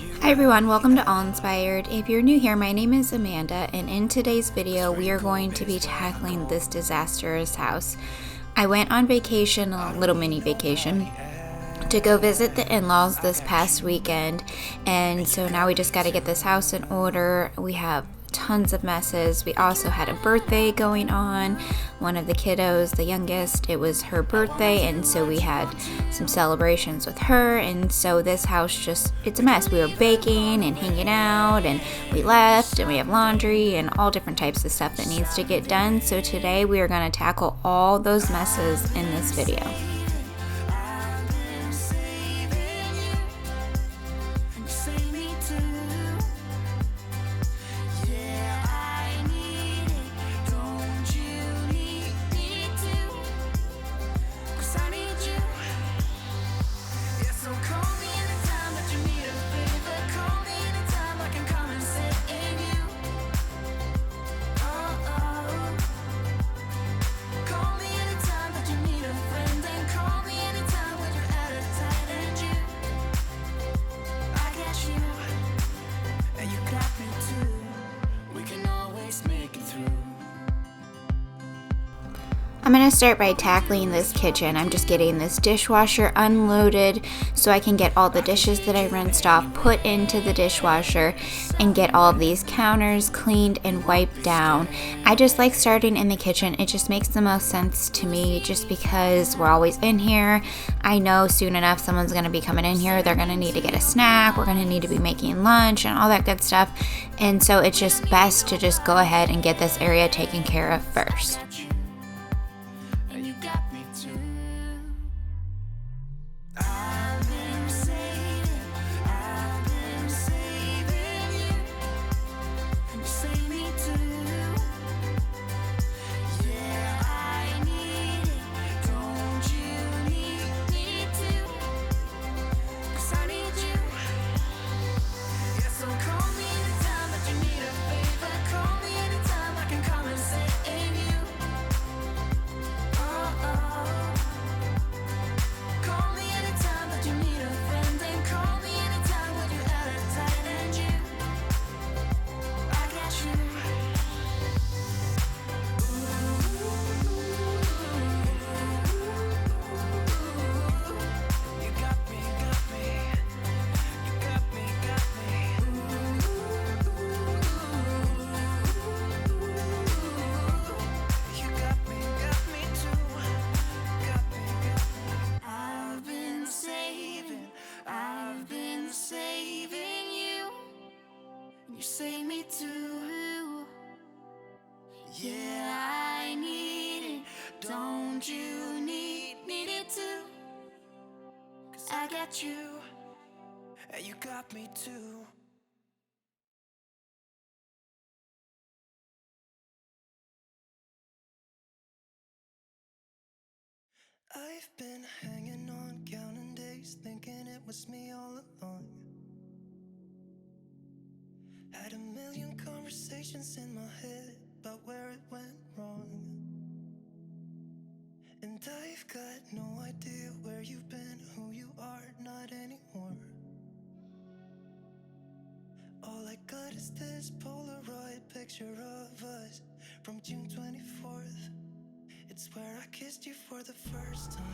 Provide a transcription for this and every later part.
Hi everyone, welcome to All Inspired. If you're new here, my name is Amanda, and in today's video we are going to be tackling this disastrous house. I went on vacation, a little mini vacation, to go visit the in-laws this past weekend, and so now we just got to get this house in order. We have tons of messes. We also had a birthday going on. One of the kiddos, the youngest, it was her birthday, and so we had some celebrations with her, and so this house just, it's a mess. We were baking and hanging out, and we left, and we have laundry and all different types of stuff that needs to get done. So today we are going to tackle all those messes in this video. I'm going to start by tackling this kitchen. I'm just getting this dishwasher unloaded so I can get all the dishes that I rinsed off put into the dishwasher and get all of these counters cleaned and wiped down. I just like starting in the kitchen. It just makes the most sense to me just because we're always in here. I know soon enough someone's going to be coming in here. They're going to need to get a snack. We're going to need to be making lunch and all that good stuff. And so it's just best to just go ahead and get this area taken care of first. You save me too. Yeah, I need it. Don't you need it too? 'Cause I got you, and you got me too. I've been hanging on, counting days, thinking it was me all along. Had a million conversations in my head about where it went wrong. And I've got no idea where you've been, who you are, not anymore. All I got is this Polaroid picture of us from June 24th. It's where I kissed you for the first time.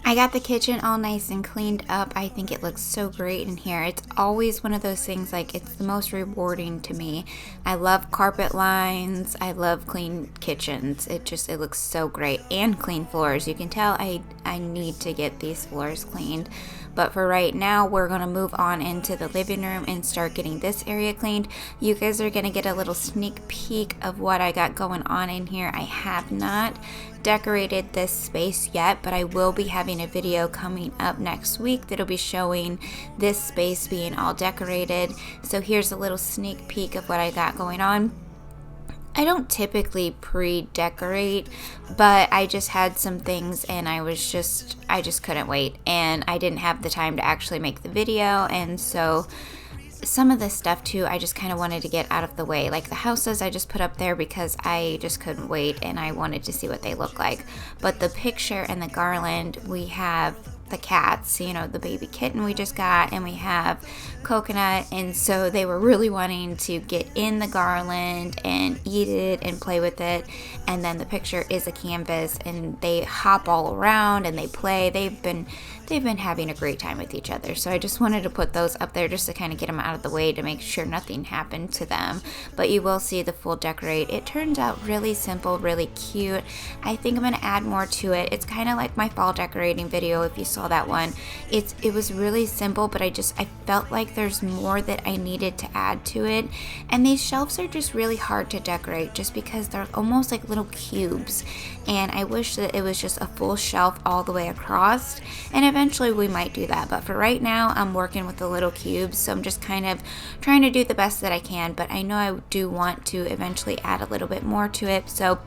I got the kitchen all nice and cleaned up. I think it looks so great in here. It's always one of those things, like, it's the most rewarding to me. I love carpet lines. I love clean kitchens. It looks so great. And clean floors. You can tell I need to get these floors cleaned. But for right now, we're going to move on into the living room and start getting this area cleaned. You guys are going to get a little sneak peek of what I got going on in here. I have not decorated this space yet, but I will be having a video coming up next week that'll be showing this space being all decorated. So here's a little sneak peek of what I got going on. I don't typically pre-decorate, but I just had some things and I just couldn't wait, and I didn't have the time to actually make the video, and so some of this stuff too, I just kind of wanted to get out of the way. Like the houses I just put up there because I just couldn't wait and I wanted to see what they look like. But the picture and the garland, we have the cats, the baby kitten we just got, and we have Coconut, and so they were really wanting to get in the garland and eat it and play with it. And then the picture is a canvas, and they hop all around and they play. They've been having a great time with each other. So I just wanted to put those up there just to kind of get them out of the way to make sure nothing happened to them. But you will see the full decorate. It turns out really simple, really cute. I think I'm going to add more to it. It's kind of like my fall decorating video, if you saw that one. It was really simple, but I felt like there's more that I needed to add to it. And these shelves are just really hard to decorate just because they're almost like little cubes. And I wish that it was just a full shelf all the way across. And eventually we might do that. But for right now, I'm working with the little cubes. So I'm just kind of trying to do the best that I can. But I know I do want to eventually add a little bit more to it. So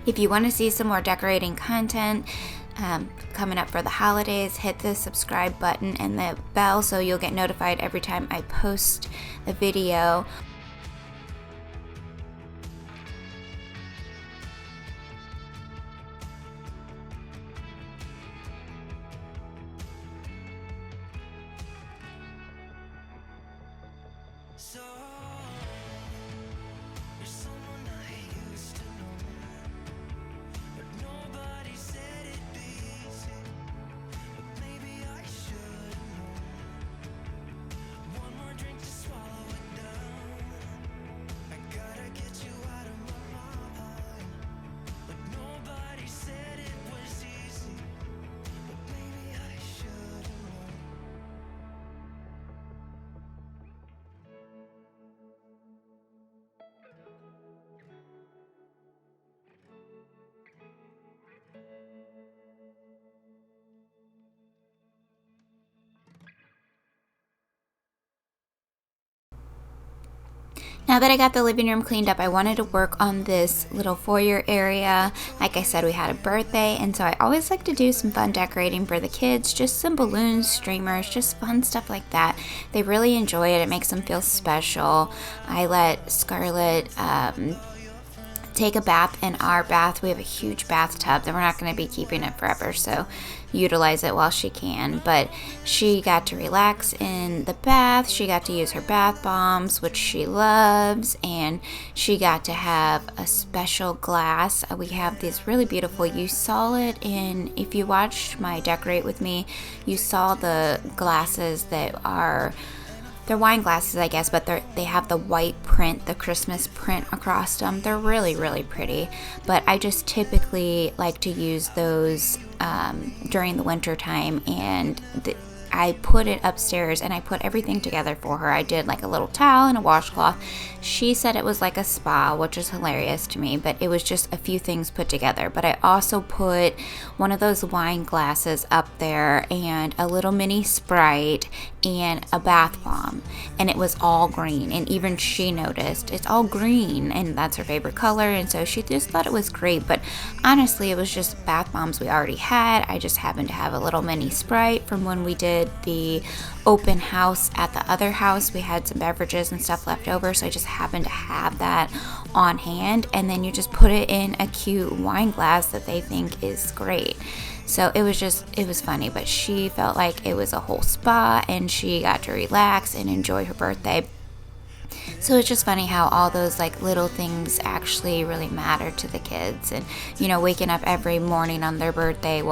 if you want to see some more decorating content coming up for the holidays, hit the subscribe button and the bell so you'll get notified every time I post a video. So you're someone I used to know, but nobody said it'd be easy. But maybe I should know. One more drink to swallow it down. I gotta get you out of my mind. But nobody said it was easy. But maybe I should know. Now that I got the living room cleaned up, I wanted to work on this little foyer area. Like I said, we had a birthday, and so I always like to do some fun decorating for the kids, just some balloons, streamers, just fun stuff like that. They really enjoy it. It makes them feel special. I let Scarlett take a bath in our bath. We have a huge bathtub that we're not going to be keeping it forever, so utilize it while she can. But she got to relax in the bath. She got to use her bath bombs, which she loves, and she got to have a special glass. We have these really beautiful, you saw it in, if you watched my decorate with me, you saw the glasses that are, they're wine glasses, I guess, but they have the white print, the Christmas print across them. They're really, really pretty. But I just typically like to use those during the winter time, and I put it upstairs and I put everything together for her. I did like a little towel and a washcloth. She said it was like a spa, which is hilarious to me, but it was just a few things put together. But I also put one of those wine glasses up there and a little mini Sprite and a bath bomb, and it was all green. And even she noticed it's all green, and that's her favorite color, and so she just thought it was great. But honestly, it was just bath bombs we already had. I just happened to have a little mini Sprite from when we did the open house at the other house. We had some beverages and stuff left over, so I just happened to have that on hand, and then you just put it in a cute wine glass that they think is great. So it was funny, but she felt like it was a whole spa, and she got to relax and enjoy her birthday. So it's just funny how all those like little things actually really matter to the kids. And waking up every morning on their birthday,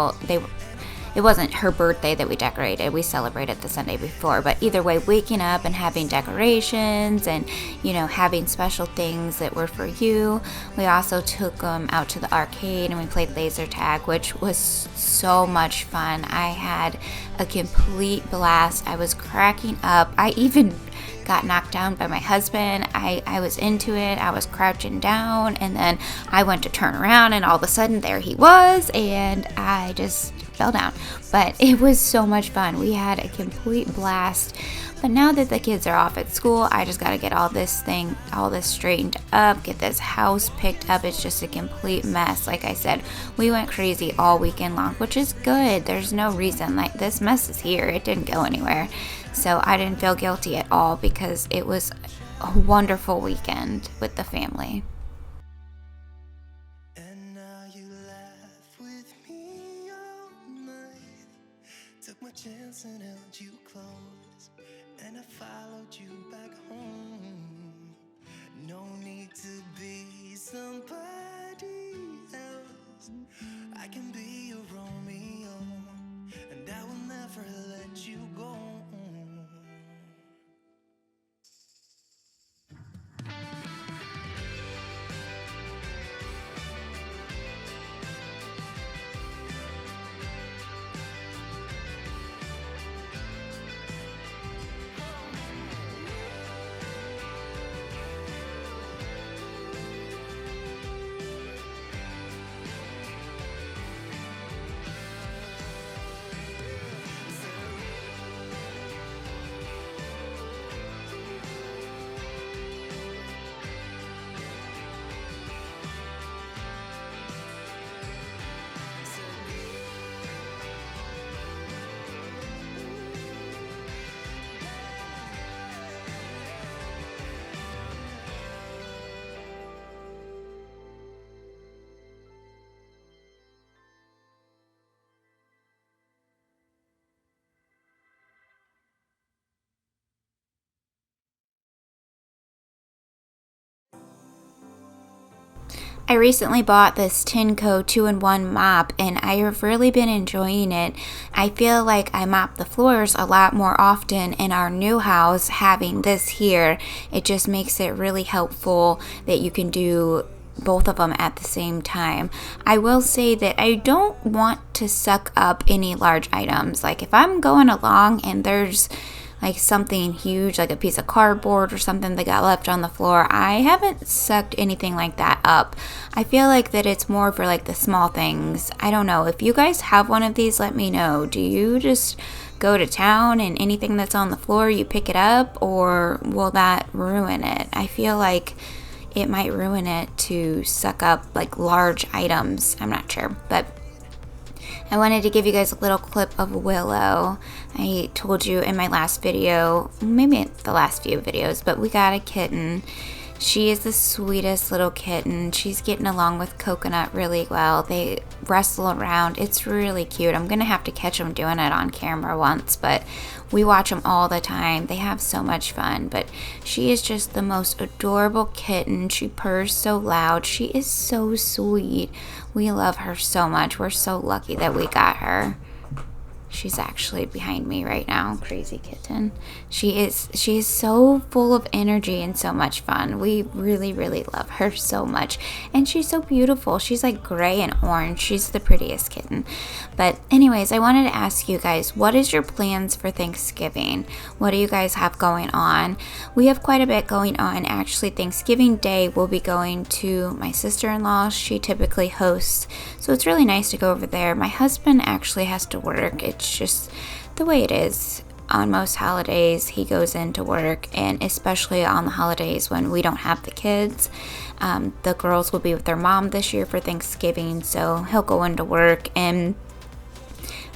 it wasn't her birthday that we decorated. We celebrated the Sunday before. But either way, waking up and having decorations and, having special things that were for you. We also took them out to the arcade and we played laser tag, which was so much fun. I had a complete blast. I was cracking up. I even got knocked down by my husband. I was into it. I was crouching down, and then I went to turn around, and all of a sudden there he was, and I just fell down. But it was so much fun. We had a complete blast. But now that the kids are off at school, I just got to get all this straightened up, get this house picked up. It's just a complete mess. Like I said, we went crazy all weekend long, which is good. There's no reason. Like, this mess is here. It didn't go anywhere. So I didn't feel guilty at all because it was a wonderful weekend with the family. And now you laugh with me all night, hands and held you close, and I followed you back home. No need to be somebody else. I can be your Romeo, and I will never let you go. I recently bought this Tinco 2-in-1 mop and I have really been enjoying it. I feel like I mop the floors a lot more often in our new house having this here. It just makes it really helpful that you can do both of them at the same time. I will say that I don't want to suck up any large items. Like if I'm going along and there's like something huge, like a piece of cardboard or something that got left on the floor, I haven't sucked anything like that up. I feel like that it's more for like the small things. I don't know. If you guys have one of these, let me know. Do you just go to town and anything that's on the floor, you pick it up, or will that ruin it? I feel like it might ruin it to suck up like large items. I'm not sure, but I wanted to give you guys a little clip of Willow. I told you in my last video, maybe the last few videos, but we got a kitten. She is the sweetest little kitten. She's getting along with Coconut really well. They wrestle around. It's really cute. I'm going to have to catch them doing it on camera once, but we watch them all the time. They have so much fun, but she is just the most adorable kitten. She purrs so loud. She is so sweet. We love her so much. We're so lucky that we got her. She's actually behind me right now. Crazy kitten. She is so full of energy and so much fun. We really, really love her so much. And she's so beautiful. She's like gray and orange. She's the prettiest kitten. But anyways, I wanted to ask you guys, what is your plans for Thanksgiving? What do you guys have going on? We have quite a bit going on. Actually, Thanksgiving Day, we'll be going to my sister-in-law. She typically hosts, so it's really nice to go over there. My husband actually has to work. It's just the way it is. On most holidays, he goes into work, and especially on the holidays when we don't have the kids. The girls will be with their mom this year for Thanksgiving, so he'll go into work, and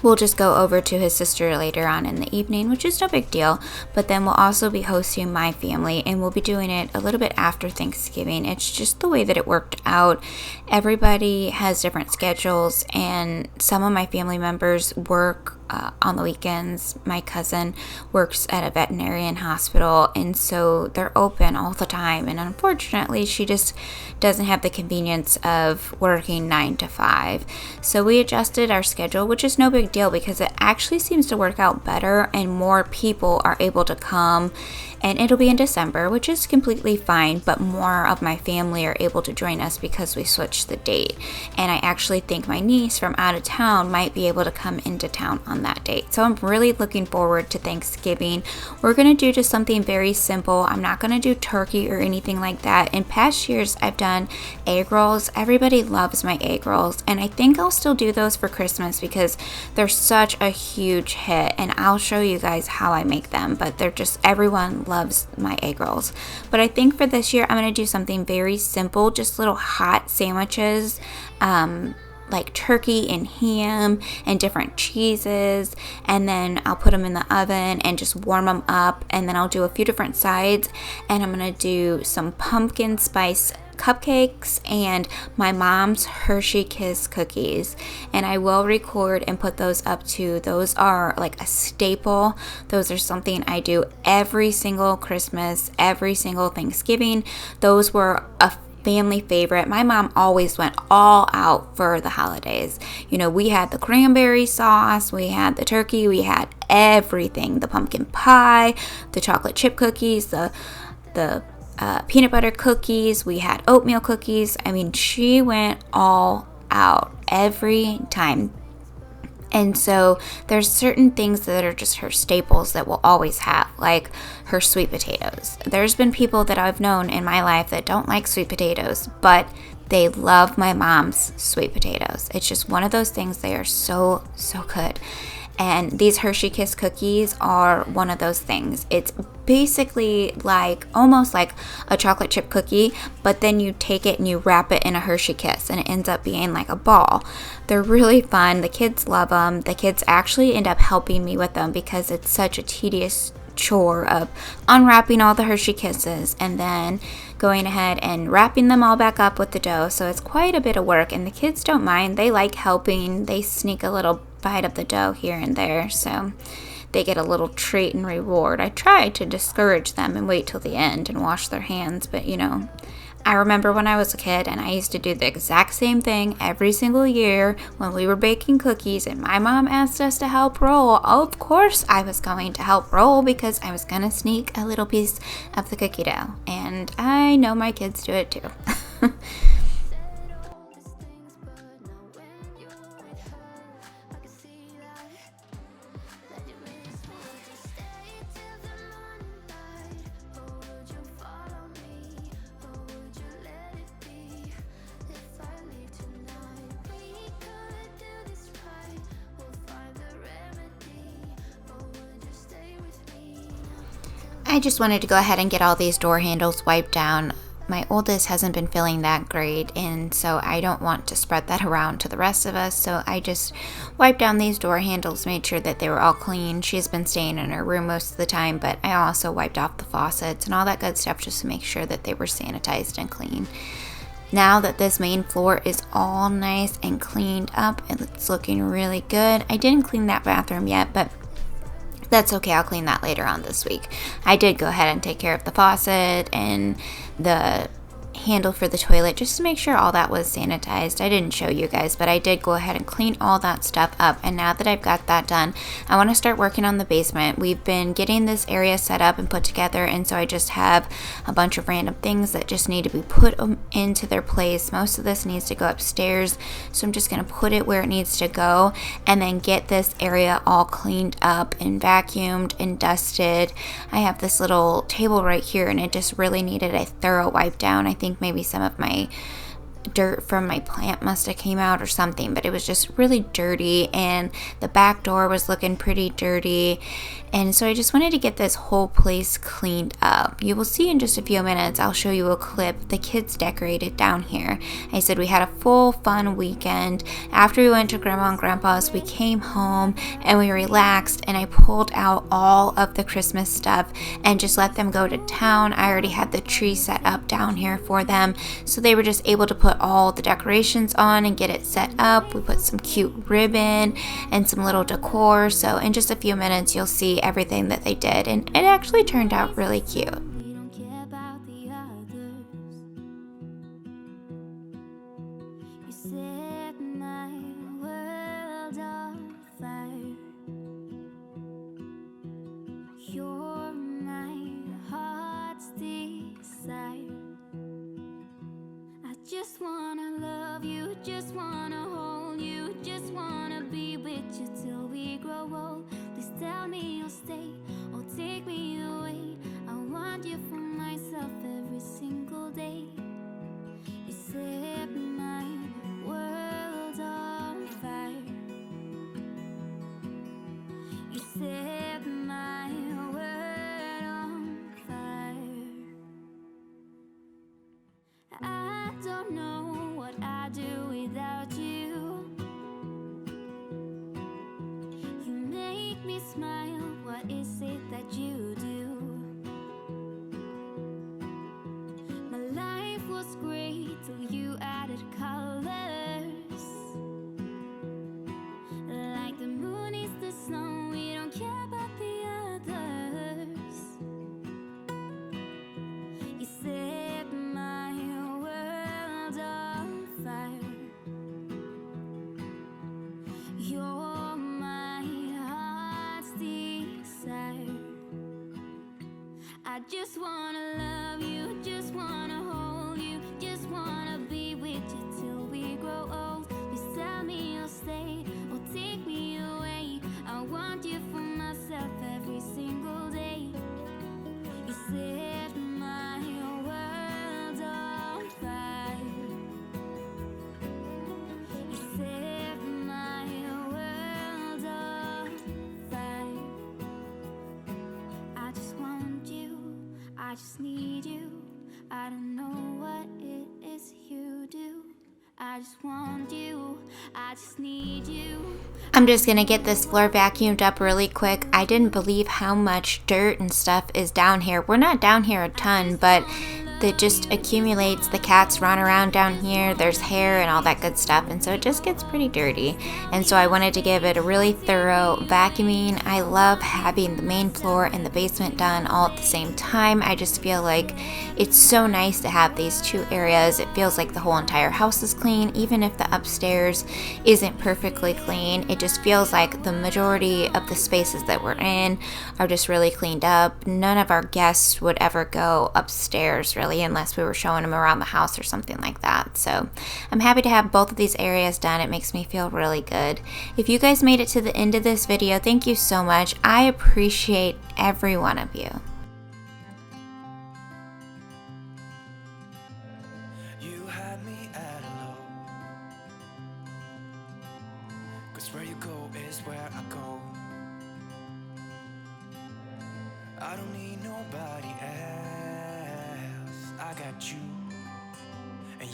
we'll just go over to his sister later on in the evening, which is no big deal. But then we'll also be hosting my family, and we'll be doing it a little bit after Thanksgiving. It's just the way that it worked out. Everybody has different schedules, and some of my family members work on the weekends. My cousin works at a veterinarian hospital, and so they're open all the time. And unfortunately, she just doesn't have the convenience of working 9 to 5. So we adjusted our schedule, which is no big deal because it actually seems to work out better and more people are able to come. And it'll be in December, which is completely fine, but more of my family are able to join us because we switched the date. And I actually think my niece from out of town might be able to come into town on that date. So I'm really looking forward to Thanksgiving. We're going to do just something very simple. I'm not going to do turkey or anything like that. In past years, I've done egg rolls. Everybody loves my egg rolls, and I think I'll still do those for Christmas because they're such a huge hit, and I'll show you guys how I make them, but they're just, everyone loves my egg rolls. But I think for this year, I'm going to do something very simple, just little hot sandwiches. like turkey and ham and different cheeses, and then I'll put them in the oven and just warm them up, and then I'll do a few different sides, and I'm gonna do some pumpkin spice cupcakes and my mom's Hershey Kiss cookies, and I will record and put those up too. Those are like a staple. Those are something I do every single Christmas, every single Thanksgiving. Those were a family favorite. My mom always went all out for the holidays. You know, we had the cranberry sauce, we had the turkey, we had everything, the pumpkin pie, the chocolate chip cookies, the peanut butter cookies, we had oatmeal cookies. I mean, she went all out every time. And so there's certain things that are just her staples that we'll always have, like her sweet potatoes. There's been people that I've known in my life that don't like sweet potatoes, but they love my mom's sweet potatoes. It's just one of those things. They are so, so good. And these Hershey Kiss cookies are one of those things. It's basically like almost like a chocolate chip cookie, but then you take it and you wrap it in a Hershey Kiss and it ends up being like a ball. They're really fun. The kids love them. The kids actually end up helping me with them because it's such a tedious chore of unwrapping all the Hershey Kisses and then going ahead and wrapping them all back up with the dough. So it's quite a bit of work, and the kids don't mind. They like helping. They sneak a little bite of the dough here and there, so they get a little treat and reward. I try to discourage them and wait till the end and wash their hands, but you know, I remember when I was a kid and I used to do the exact same thing every single year when we were baking cookies and my mom asked us to help roll. Of course I was going to help roll because I was going to sneak a little piece of the cookie dough. And I know my kids do it too. I just wanted to go ahead and get all these door handles wiped down. My oldest hasn't been feeling that great, and so I don't want to spread that around to the rest of us, so I just wiped down these door handles, made sure that they were all clean. She's been staying in her room most of the time, but I also wiped off the faucets and all that good stuff just to make sure that they were sanitized and clean. Now that this main floor is all nice and cleaned up, it's looking really good. I didn't clean that bathroom yet, but that's okay, I'll clean that later on this week. I did go ahead and take care of the faucet and the handle for the toilet just to make sure all that was sanitized. I didn't show you guys, but I did go ahead and clean all that stuff up. And now that I've got that done, I want to start working on the basement. We've been getting this area set up and put together, and so I just have a bunch of random things that just need to be put into their place. Most of this needs to go upstairs, so I'm just going to put it where it needs to go and then get this area all cleaned up and vacuumed and dusted. I have this little table right here, and it just really needed a thorough wipe down. I think maybe some of my dirt from my plant must have came out or something, but it was just really dirty, and the back door was looking pretty dirty, and so I just wanted to get this whole place cleaned up. You will see in just a few minutes, I'll show you a clip. The kids decorated down here. I said we had a full fun weekend. After we went to Grandma and Grandpa's, we came home and we relaxed, and I pulled out all of the Christmas stuff and just let them go to town. I already had the tree set up down here for them, so they were just able to put all the decorations on and get it set up. We put some cute ribbon and some little decor, so in just a few minutes you'll see everything that they did, and it actually turned out really cute. We don't care about the others. You set my world on fire. You're my heart's desire. I just wanna love you, just wanna hold you, just wanna be with you till we grow old. Please tell me you'll stay or take me away. I want you for myself every single day. You set my world on fire. You set my world on fire. I don't know what I'd do without you. just wanna love you, just wanna hold you, just wanna be with you till we grow old. Please tell me you'll stay or take me away. I want you for myself every single day. You set my world on fire. You set my world on fire. I just want you, I just need you. I don't know what it is you do. I just want you, I just need you. I'm just gonna get this floor vacuumed up really quick. I didn't believe how much dirt and stuff is down here. We're not down here a ton, but it just accumulates. The cats run around down here, there's hair and all that good stuff, and so it just gets pretty dirty. And so I wanted to give it a really thorough vacuuming. I love having the main floor and the basement done all at the same time. I just feel like it's so nice to have these two areas. It feels like the whole entire house is clean, even if the upstairs isn't perfectly clean. It just feels like the majority of the spaces that we're in are just really cleaned up. None of our guests would ever go upstairs really, unless we were showing them around the house or something like that. So I'm happy to have both of these areas done. It makes me feel really good. If you guys made it to the end of this video, thank you so much. I appreciate every one of you. You had me at a low, 'cause where you go is where I go. I don't need nobody else, I got you.